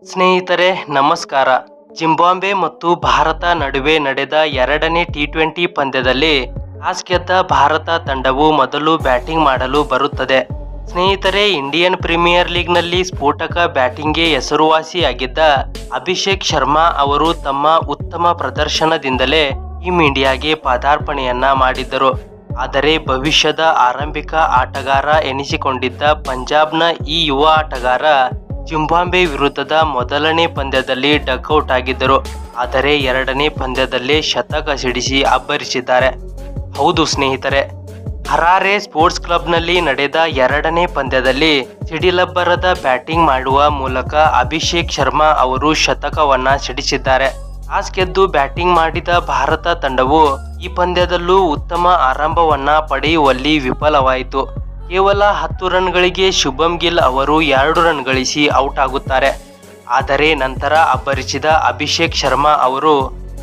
ಸ್ನೇಹಿತರೆ ನಮಸ್ಕಾರ. ಜಿಂಬಾಬ್ವೆ ಮತ್ತು ಭಾರತ ನಡುವೆ ನಡೆದ ಎರಡನೇ ಟಿ20 ಪಂದ್ಯದಲ್ಲಿ ಟಾಸ್ ಗೆದ್ದ ಭಾರತ ತಂಡವು ಮೊದಲು ಬ್ಯಾಟಿಂಗ್ ಮಾಡಲು ಬರುತ್ತದೆ. ಸ್ನೇಹಿತರೆ, ಇಂಡಿಯನ್ ಪ್ರೀಮಿಯರ್ ಲೀಗ್ನಲ್ಲಿ ಸ್ಫೋಟಕ ಬ್ಯಾಟಿಂಗ್ಗೆ ಹೆಸರುವಾಸಿಯಾಗಿದ್ದ ಅಭಿಷೇಕ್ ಶರ್ಮಾ ಅವರು ತಮ್ಮ ಉತ್ತಮ ಪ್ರದರ್ಶನದಿಂದಲೇ ಟೀಂ ಇಂಡಿಯಾಗೆ ಪದಾರ್ಪಣೆಯನ್ನ ಮಾಡಿದ್ದರು. ಆದರೆ ಭವಿಷ್ಯದ ಆರಂಭಿಕ ಆಟಗಾರ ಎನಿಸಿಕೊಂಡಿದ್ದ ಪಂಜಾಬ್ನ ಈ ಯುವ ಆಟಗಾರ ಜಿಂಬಾಬ್ವೆ ವಿರುದ್ಧದ ಮೊದಲನೇ ಪಂದ್ಯದಲ್ಲಿ ಡಕ್ಔಟ್ ಆಗಿದ್ದರು. ಆದರೆ ಎರಡನೇ ಪಂದ್ಯದಲ್ಲೇ ಶತಕ ಸಿಡಿಸಿ ಅಬ್ಬರಿಸಿದ್ದಾರೆ. ಹೌದು ಸ್ನೇಹಿತರೆ, ಹರಾರೆ ಸ್ಪೋರ್ಟ್ಸ್ ಕ್ಲಬ್ನಲ್ಲಿ ನಡೆದ ಎರಡನೇ ಪಂದ್ಯದಲ್ಲಿ ಸಿಡಿಲಬ್ಬರದ ಬ್ಯಾಟಿಂಗ್ ಮಾಡುವ ಮೂಲಕ ಅಭಿಷೇಕ್ ಶರ್ಮಾ ಅವರು ಶತಕವನ್ನ ಸಿಡಿಸಿದ್ದಾರೆ. ಟಾಸ್ ಗೆದ್ದು ಬ್ಯಾಟಿಂಗ್ ಮಾಡಿದ ಭಾರತ ತಂಡವು ಈ ಪಂದ್ಯದಲ್ಲೂ ಉತ್ತಮ ಆರಂಭವನ್ನ ಪಡೆಯುವಲ್ಲಿ ವಿಫಲವಾಯಿತು. ಕೇವಲ 10 ರನ್ಗಳಿಗೆ ಶುಭಮ್ ಗಿಲ್ ಅವರು 2 ರನ್ ಗಳಿಸಿ ಔಟ್ ಆಗುತ್ತಾರೆ. ಆದರೆ ನಂತರ ಅಬ್ಬರಿಸಿದ ಅಭಿಷೇಕ್ ಶರ್ಮಾ ಅವರು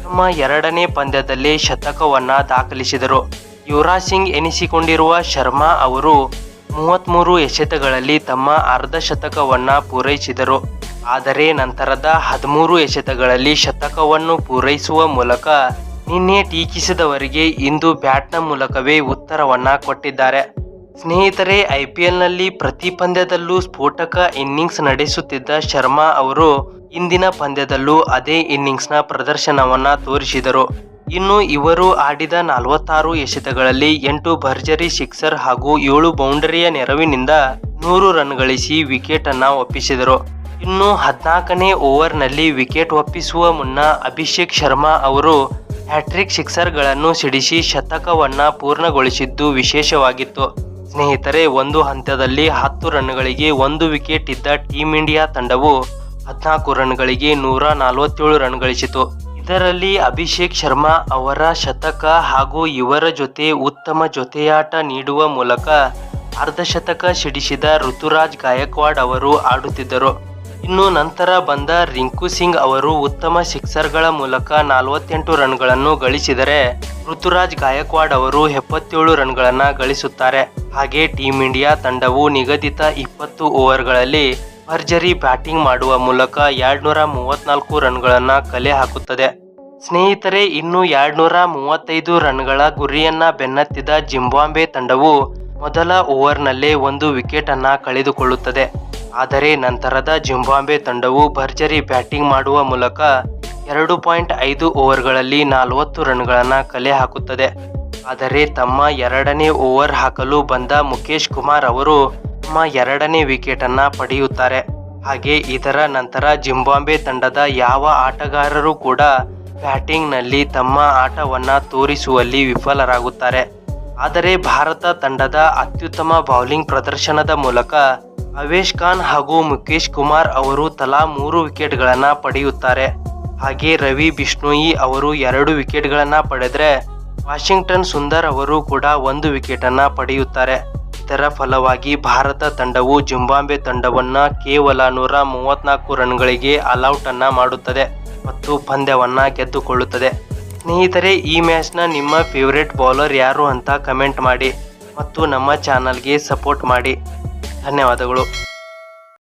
ತಮ್ಮ ಎರಡನೇ ಪಂದ್ಯದಲ್ಲೇ ಶತಕವನ್ನ ದಾಖಲಿಸಿದರು. ಯುವರಾಜ್ ಸಿಂಗ್ ಎನಿಸಿಕೊಂಡಿರುವ ಶರ್ಮಾ ಅವರು 33 ಎಸೆತಗಳಲ್ಲಿ ತಮ್ಮ ಅರ್ಧ ಶತಕವನ್ನ ಪೂರೈಸಿದರು. ಆದರೆ ನಂತರದ 13 ಎಸೆತಗಳಲ್ಲಿ ಶತಕವನ್ನು ಪೂರೈಸುವ ಮೂಲಕ ನಿನ್ನೆ ಟೀಕಿಸಿದವರಿಗೆ ಇಂದು ಬ್ಯಾಟ್ನ ಮೂಲಕವೇ ಉತ್ತರವನ್ನ ಕೊಟ್ಟಿದ್ದಾರೆ. ಸ್ನೇಹಿತರೆ, ಐಪಿಎಲ್ನಲ್ಲಿ ಪ್ರತಿ ಪಂದ್ಯದಲ್ಲೂ ಸ್ಫೋಟಕ ಇನ್ನಿಂಗ್ಸ್ ನಡೆಸುತ್ತಿದ್ದ ಶರ್ಮಾ ಅವರು ಇಂದಿನ ಪಂದ್ಯದಲ್ಲೂ ಅದೇ ಇನ್ನಿಂಗ್ಸ್ನ ಪ್ರದರ್ಶನವನ್ನ ತೋರಿಸಿದರು. ಇನ್ನು ಇವರು ಆಡಿದ 46 ಎಸೆತಗಳಲ್ಲಿ 8 ಭರ್ಜರಿ ಸಿಕ್ಸರ್ ಹಾಗೂ 7 ಬೌಂಡರಿಯ ನೆರವಿನಿಂದ 100 ರನ್ ಗಳಿಸಿ ವಿಕೆಟ್ ಅನ್ನ ಒಪ್ಪಿಸಿದರು. ಇನ್ನು 14ನೇ ಓವರ್ನಲ್ಲಿ ವಿಕೆಟ್ ಒಪ್ಪಿಸುವ ಮುನ್ನ ಅಭಿಷೇಕ್ ಶರ್ಮಾ ಅವರು ಹ್ಯಾಟ್ರಿಕ್ ಸಿಕ್ಸರ್ಗಳನ್ನು ಸಿಡಿಸಿ ಶತಕವನ್ನ ಪೂರ್ಣಗೊಳಿಸಿದ್ದು ವಿಶೇಷವಾಗಿತ್ತು. ಸ್ನೇಹಿತರೆ, ಒಂದು ಹಂತದಲ್ಲಿ 10 ರನ್ಗಳಿಗೆ 1 ವಿಕೆಟ್ ಇದ್ದ ಟೀಂ ಇಂಡಿಯಾ ತಂಡವು 14 ರನ್ಗಳಿಗೆ 147 ರನ್ ಗಳಿಸಿತು. ಇದರಲ್ಲಿ ಅಭಿಷೇಕ್ ಶರ್ಮಾ ಅವರ ಶತಕ ಹಾಗೂ ಇವರ ಜೊತೆ ಉತ್ತಮ ಜೊತೆಯಾಟ ನೀಡುವ ಮೂಲಕ ಅರ್ಧ ಶತಕ ಸಿಡಿಸಿದ ಋತುರಾಜ್ ಗಾಯಕ್ವಾಡ್ ಅವರು ಆಡುತ್ತಿದ್ದರು. ಇನ್ನು ನಂತರ ಬಂದ ರಿಂಕು ಸಿಂಗ್ ಅವರು ಉತ್ತಮ ಸಿಕ್ಸರ್ಗಳ ಮೂಲಕ 48 ರನ್ಗಳನ್ನು ಗಳಿಸಿದರೆ ಋತುರಾಜ್ ಗಾಯಕ್ವಾಡ್ ಅವರು 77 ರನ್ಗಳನ್ನ ಗಳಿಸುತ್ತಾರೆ. ಹಾಗೆ ಟೀಂ ಇಂಡಿಯಾ ತಂಡವು ನಿಗದಿತ 20 ಓವರ್ಗಳಲ್ಲಿ ಭರ್ಜರಿ ಬ್ಯಾಟಿಂಗ್ ಮಾಡುವ ಮೂಲಕ 234 ರನ್ಗಳನ್ನ ಕಲೆ ಹಾಕುತ್ತದೆ. ಸ್ನೇಹಿತರೆ, ಇನ್ನು 235 ರನ್ಗಳ ಗುರಿಯನ್ನ ಬೆನ್ನತ್ತಿದ ಜಿಂಬಾಬ್ವೆ ತಂಡವು ಮೊದಲ ಓವರ್ನಲ್ಲೇ 1 ವಿಕೆಟ್ ಅನ್ನ ಕಳೆದುಕೊಳ್ಳುತ್ತದೆ. ಆದರೆ ನಂತರದ ಜಿಂಬಾಬ್ವೆ ತಂಡವು ಭರ್ಜರಿ ಬ್ಯಾಟಿಂಗ್ ಮಾಡುವ ಮೂಲಕ 2.5 ಓವರ್ಗಳಲ್ಲಿ 40 ರನ್ಗಳನ್ನ ಕಲೆ ಹಾಕುತ್ತದೆ. ಆದರೆ ತಮ್ಮ ಎರಡನೇ ಓವರ್ ಹಾಕಲು ಬಂದ ಮುಕೇಶ್ ಕುಮಾರ್ ಅವರು ತಮ್ಮ ಎರಡನೇ ವಿಕೆಟ್ ಅನ್ನ ಪಡೆಯುತ್ತಾರೆ. ಹಾಗೆ ಇದರ ನಂತರ ಜಿಂಬಾಬ್ವೆ ತಂಡದ ಯಾವ ಆಟಗಾರರು ಕೂಡ ಬ್ಯಾಟಿಂಗ್ ನಲ್ಲಿ ತಮ್ಮ ಆಟವನ್ನ ತೋರಿಸುವಲ್ಲಿ ವಿಫಲರಾಗುತ್ತಾರೆ. ಆದರೆ ಭಾರತ ತಂಡದ ಅತ್ಯುತ್ತಮ ಬೌಲಿಂಗ್ ಪ್ರದರ್ಶನದ ಮೂಲಕ ಅವೇಶ್ ಖಾನ್ ಹಾಗೂ ಮುಕೇಶ್ ಕುಮಾರ್ ಅವರು ತಲಾ 3 ವಿಕೆಟ್ಗಳನ್ನ ಪಡೆಯುತ್ತಾರೆ. ಹಾಗೆ ರವಿ ಬಿಷ್ಣೋಯಿ ಅವರು 2 ವಿಕೆಟ್ಗಳನ್ನ ಪಡೆದರೆ ವಾಷಿಂಗ್ಟನ್ ಸುಂದರ್ ಅವರು ಕೂಡ 1 ವಿಕೆಟ್ ಅನ್ನ ಪಡೆಯುತ್ತಾರೆ. ಇದರ ಫಲವಾಗಿ ಭಾರತ ತಂಡವು ಜಿಂಬಾಬ್ವೆ ತಂಡವನ್ನ ಕೇವಲ 134 ರನ್ಗಳಿಗೆ ಆಲ್ಔಟ್ ಅನ್ನ ಮಾಡುತ್ತದೆ ಮತ್ತು ಪಂದ್ಯವನ್ನ ಗೆದ್ದುಕೊಳ್ಳುತ್ತದೆ. ಸ್ನೇಹಿತರೆ, ಈ ಮ್ಯಾಚ್ನ ನಿಮ್ಮ ಫೇವರೇಟ್ ಬೌಲರ್ ಯಾರು ಅಂತ ಕಮೆಂಟ್ ಮಾಡಿ ಮತ್ತು ನಮ್ಮ ಚಾನಲ್ಗೆ ಸಪೋರ್ಟ್ ಮಾಡಿ. ಧನ್ಯವಾದಗಳು.